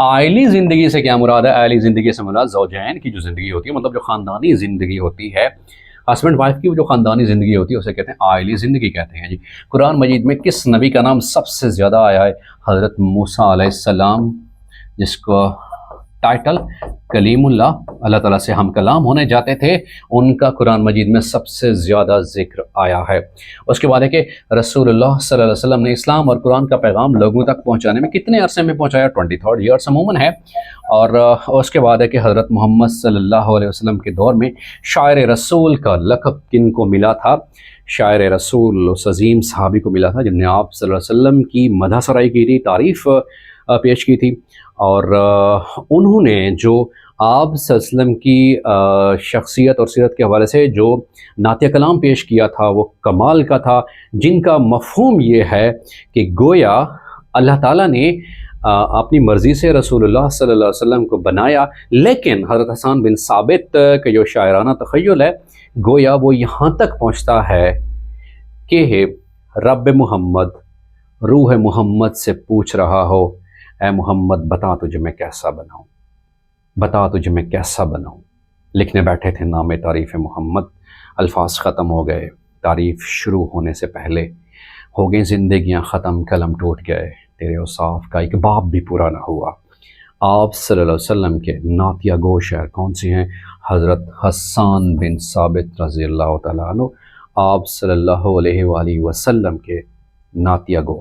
آئلی زندگی سے کیا مراد ہے؟ آئلی زندگی سے مراد زوجین کی جو زندگی ہوتی ہے، مطلب جو خاندانی زندگی ہوتی ہے، ہسبینڈ وائف کی جو خاندانی زندگی ہوتی ہے اسے کہتے ہیں آئلی زندگی کہتے ہیں جی۔ قرآن مجید میں کس نبی کا نام سب سے زیادہ آیا ہے؟ حضرت موسیٰ علیہ السلام، جس کو ٹائٹل کلیم اللہ تعالیٰ سے ہم کلام ہونے جاتے تھے، ان کا قرآن مجید میں سب سے زیادہ ذکر آیا ہے۔ اس کے بعد ہے کہ رسول اللہ صلی اللہ علیہ وسلم نے اسلام اور قرآن کا پیغام لوگوں تک پہنچانے میں کتنے عرصے میں پہنچایا؟ 23 ایئرس عموماً ہے۔ اور اس کے بعد ہے کہ حضرت محمد صلی اللہ علیہ وسلم کے دور میں شاعر رسول کا لقب کن کو ملا تھا؟ شاعر رسول اس عظیم صحابی کو ملا تھا جن نے آپ صلی اللہ علیہ وسلم کی مدح سرائی کی تھی، تعریف پیش کی تھی، اور انہوں نے جو آپ صلی اللہ علیہ وسلم کی شخصیت اور سیرت کے حوالے سے جو نعتیہ کلام پیش کیا تھا وہ کمال کا تھا، جن کا مفہوم یہ ہے کہ گویا اللہ تعالیٰ نے اپنی مرضی سے رسول اللہ صلی اللہ علیہ وسلم کو بنایا، لیکن حضرت حسان بن ثابت کا جو شاعرانہ تخیل ہے گویا وہ یہاں تک پہنچتا ہے کہ رب محمد روح محمد سے پوچھ رہا ہو، اے محمد بتا تجھے میں کیسا بناؤں، بتا تجھے میں کیسا بناؤں۔ لکھنے بیٹھے تھے نام تعریف محمد، الفاظ ختم ہو گئے، تعریف شروع ہونے سے پہلے ہو گئی زندگیاں ختم، قلم ٹوٹ گئے، تیرے اوصاف کا ایک باب بھی پورا نہ ہوا۔ آپ صلی اللہ علیہ وسلم کے نعتیہ گو شعر کون سی ہیں؟ حضرت حسان بن ثابت رضی اللہ تعالیٰ عنہ آپ صلی اللہ علیہ وآلہ وسلم کے نعتیہ گو